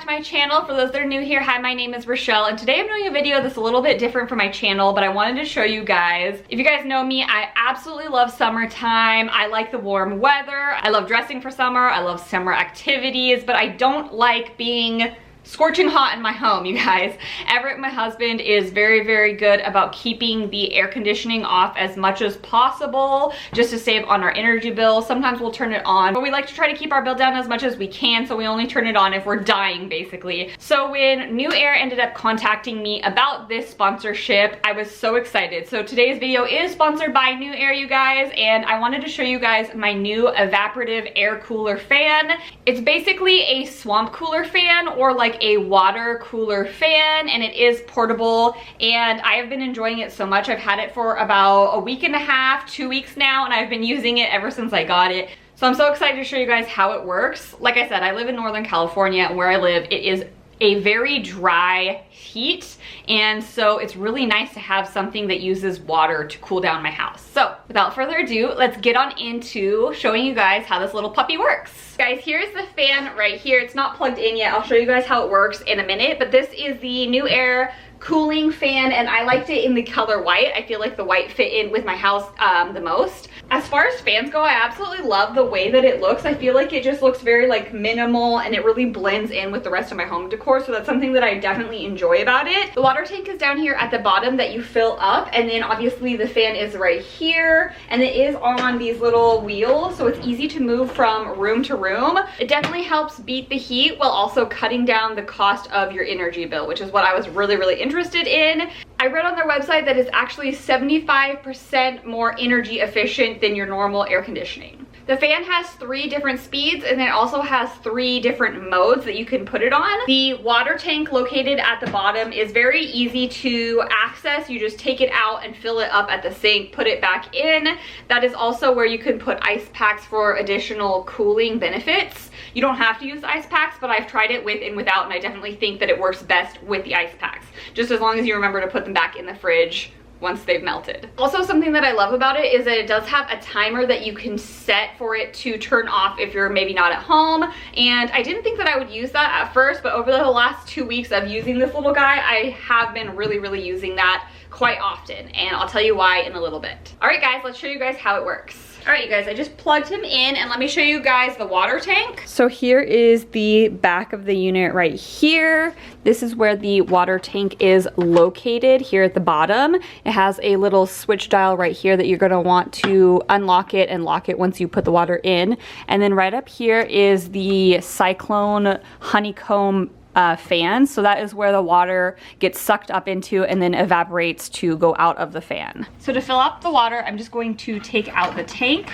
to my channel. For those that are new here, hi, my name is Rochelle, and today I'm doing a video that's a little bit different from my channel, but I wanted to show you guys. If you guys know me, I absolutely love summertime. I like the warm weather. I love dressing for summer. I love summer activities, but I don't like being scorching hot in my home, you guys. Everett, my husband, is very, very good about keeping the air conditioning off as much as possible just to save on our energy bill. Sometimes we'll turn it on, but we like to try to keep our bill down as much as we can, so we only turn it on if we're dying, basically. So when NewAir ended up contacting me about this sponsorship, I was so excited. So today's video is sponsored by NewAir, you guys, and I wanted to show you guys my new evaporative air cooler fan. It's basically a swamp cooler fan, or like a water cooler fan, and it is portable, and I have been enjoying it so much. I've had it for about a week and a half, 2 weeks now, and I've been using it ever since I got it. So I'm so excited to show you guys how it works. Like I said, I live in Northern California, and where I live, it is a very dry heat, and so it's really nice to have something that uses water to cool down my house. So without further ado, let's get on into showing you guys how this little puppy works. Guys, here's the fan right here. It's not plugged in yet. I'll show you guys how it works in a minute, but this is the NewAir cooling fan, and I liked it in the color white. I feel like the white fit in with my house the most. As far as fans go, I absolutely love the way that it looks. I feel like it just looks very like minimal, and it really blends in with the rest of my home decor, so that's something that I definitely enjoy about it. The water tank is down here at the bottom that you fill up, and then obviously the fan is right here, and it is on these little wheels, so it's easy to move from room to room. It definitely helps beat the heat while also cutting down the cost of your energy bill, which is what I was really interested in. I read on their website that it's actually 75% more energy efficient than your normal air conditioning. The fan has 3 different speeds, and it also has 3 different modes that you can put it on. The water tank located at the bottom is very easy to access. You just take it out and fill it up at the sink, put it back in. That is also where you can put ice packs for additional cooling benefits. You don't have to use ice packs, but I've tried it with and without, and I definitely think that it works best with the ice packs, just as long as you remember to put them back in the fridge once they've melted. Also, something that I love about it is that it does have a timer that you can set for it to turn off if you're maybe not at home, and I didn't think that I would use that at first, but over the last 2 weeks of using this little guy, I have been really using that quite often, and I'll tell you why in a little bit. All right guys, let's show you guys how it works. All right, you guys, I just plugged him in, and let me show you guys the water tank. So here is the back of the unit right here. This is where the water tank is located, here at the bottom. It has a little switch dial right here that you're gonna want to unlock it and lock it once you put the water in. And then right up here is the Cyclone honeycomb fan, so that is where the water gets sucked up into and then evaporates to go out of the fan. So to fill up the water, I'm just going to take out the tank.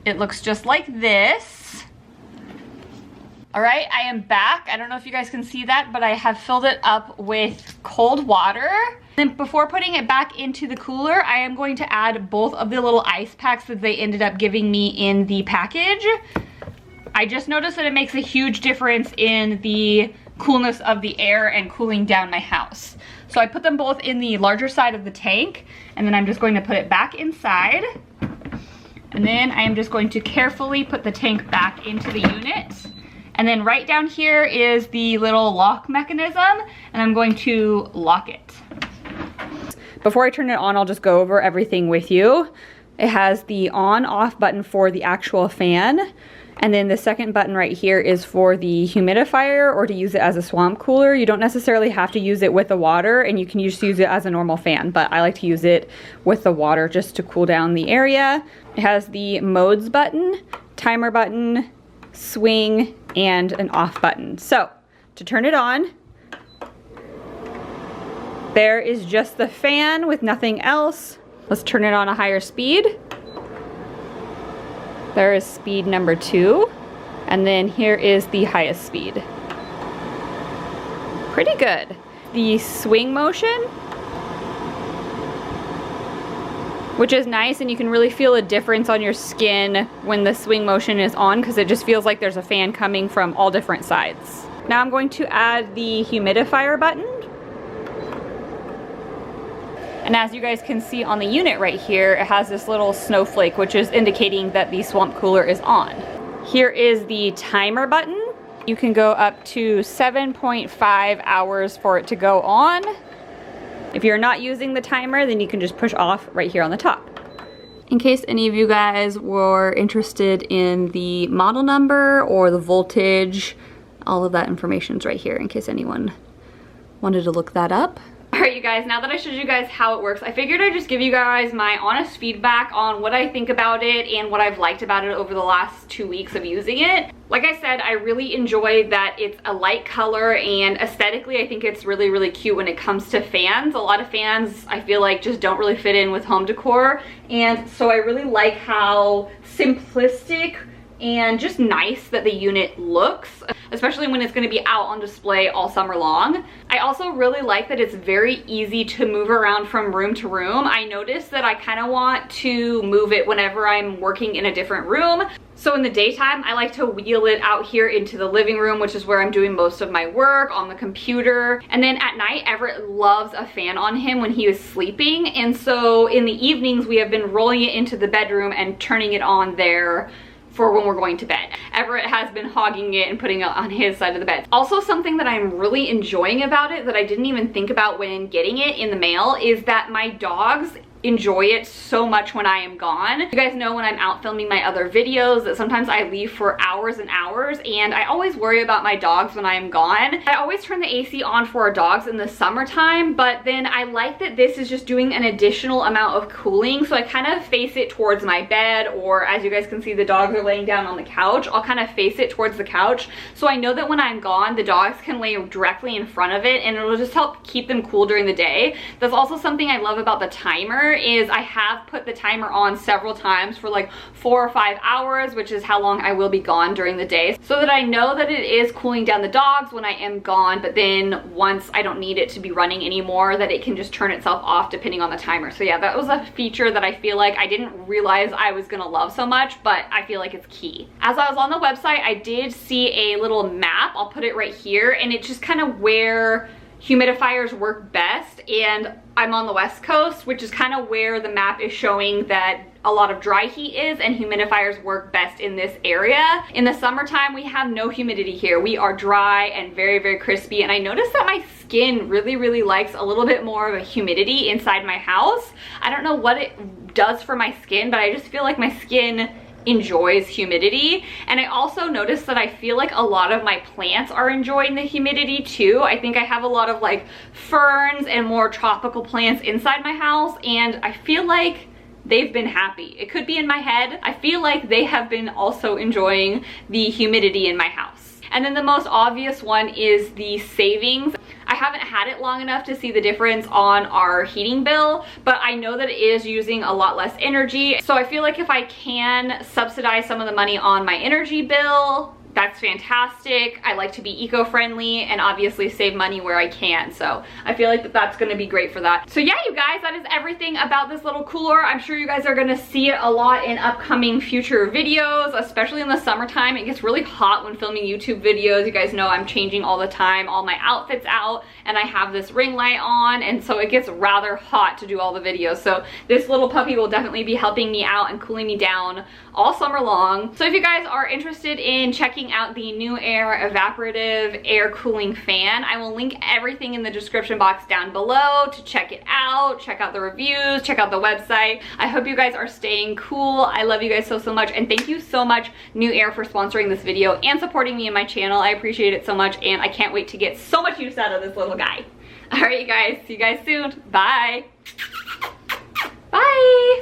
It looks just like this. All right, I am back. I don't know if you guys can see that, but I have filled it up with cold water. Then before putting it back into the cooler, I am going to add both of the little ice packs that they ended up giving me in the package. I just noticed that it makes a huge difference in the coolness of the air and cooling down my house. So I put them both in the larger side of the tank, and then I'm just going to put it back inside. And then I am just going to carefully put the tank back into the unit. And then right down here is the little lock mechanism, and I'm going to lock it. Before I turn it on, I'll just go over everything with you. It has the on-off button for the actual fan. And then the second button right here is for the humidifier, or to use it as a swamp cooler. You don't necessarily have to use it with the water, and you can just use it as a normal fan, but I like to use it with the water just to cool down the area. It has the modes button, timer button, swing, and an off button. So to turn it on, there is just the fan with nothing else. Let's turn it on a higher speed. There is speed number 2, and then here is the highest speed. Pretty good. The swing motion, which is nice, and you can really feel a difference on your skin when the swing motion is on, because it just feels like there's a fan coming from all different sides. Now I'm going to add the humidifier button. And as you guys can see on the unit right here, it has this little snowflake, which is indicating that the swamp cooler is on. Here is the timer button. You can go up to 7.5 hours for it to go on. If you're not using the timer, then you can just push off right here on the top. In case any of you guys were interested in the model number or the voltage, all of that information's right here in case anyone wanted to look that up. Alright you guys, now that I showed you guys how it works, I figured I'd just give you guys my honest feedback on what I think about it and what I've liked about it over the last 2 weeks of using it. Like I said, I really enjoy that it's a light color, and aesthetically I think it's really, really cute when it comes to fans. A lot of fans I feel like just don't really fit in with home decor, and so I really like how simplistic and just nice that the unit looks, especially when it's going to be out on display all summer long. I also really like that it's very easy to move around from room to room. I noticed that I kind of want to move it whenever I'm working in a different room. So in the daytime, I like to wheel it out here into the living room, which is where I'm doing most of my work on the computer. And then at night, Everett loves a fan on him when he is sleeping. And so in the evenings, we have been rolling it into the bedroom and turning it on there for when we're going to bed. Everett has been hogging it and putting it on his side of the bed. Also, something that I'm really enjoying about it that I didn't even think about when getting it in the mail is that my dogs enjoy it so much when I am gone. You guys know when I'm out filming my other videos that sometimes I leave for hours and hours, and I always worry about my dogs when I am gone. I always turn the AC on for our dogs in the summertime, but then I like that this is just doing an additional amount of cooling, so I kind of face it towards my bed, or as you guys can see, the dogs are laying down on the couch. I'll kind of face it towards the couch, so I know that when I'm gone, the dogs can lay directly in front of it, and it'll just help keep them cool during the day. That's also something I love about the timer, is I have put the timer on several times for like 4 or 5 hours, which is how long I will be gone during the day, so that I know that it is cooling down the dogs when I am gone, but then once I don't need it to be running anymore, that it can just turn itself off depending on the timer. So yeah, that was a feature that I feel like I didn't realize I was gonna love so much, but I feel like it's key. As I was on the website, I did see a little map. I'll put it right here, and it's just kind of where humidifiers work best, and I'm on the West Coast, which is kind of where the map is showing that a lot of dry heat is, and humidifiers work best in this area. In the summertime, we have no humidity here. We are dry and very, very crispy, and I noticed that my skin really, really likes a little bit more of a humidity inside my house. I don't know what it does for my skin, but I just feel like my skin enjoys humidity. And I also noticed that I feel like a lot of my plants are enjoying the humidity too. I think I have a lot of like ferns and more tropical plants inside my house, and I feel like they've been happy. It could be in my head. I feel like they have been also enjoying the humidity in my house. And then the most obvious one is the savings. I haven't had it long enough to see the difference on our heating bill, but I know that it is using a lot less energy. So I feel like if I can subsidize some of the money on my energy bill, that's fantastic. I like to be eco-friendly and obviously save money where I can. So I feel like that's gonna be great for that. So yeah, you guys, that is everything about this little cooler. I'm sure you guys are gonna see it a lot in upcoming future videos, especially in the summertime. It gets really hot when filming YouTube videos. You guys know I'm changing all the time, all my outfits out, and I have this ring light on, and so it gets rather hot to do all the videos. So this little puppy will definitely be helping me out and cooling me down all summer long. So if you guys are interested in checking out the NewAir evaporative air cooling fan, I will link everything in the description box down below to check it out, check out the reviews, check out the website. I hope you guys are staying cool. I love you guys so, so much, and thank you so much, NewAir, for sponsoring this video and supporting me and my channel. I appreciate it so much, and I can't wait to get so much use out of this little guy. All right, you guys, see you guys soon. Bye. Bye.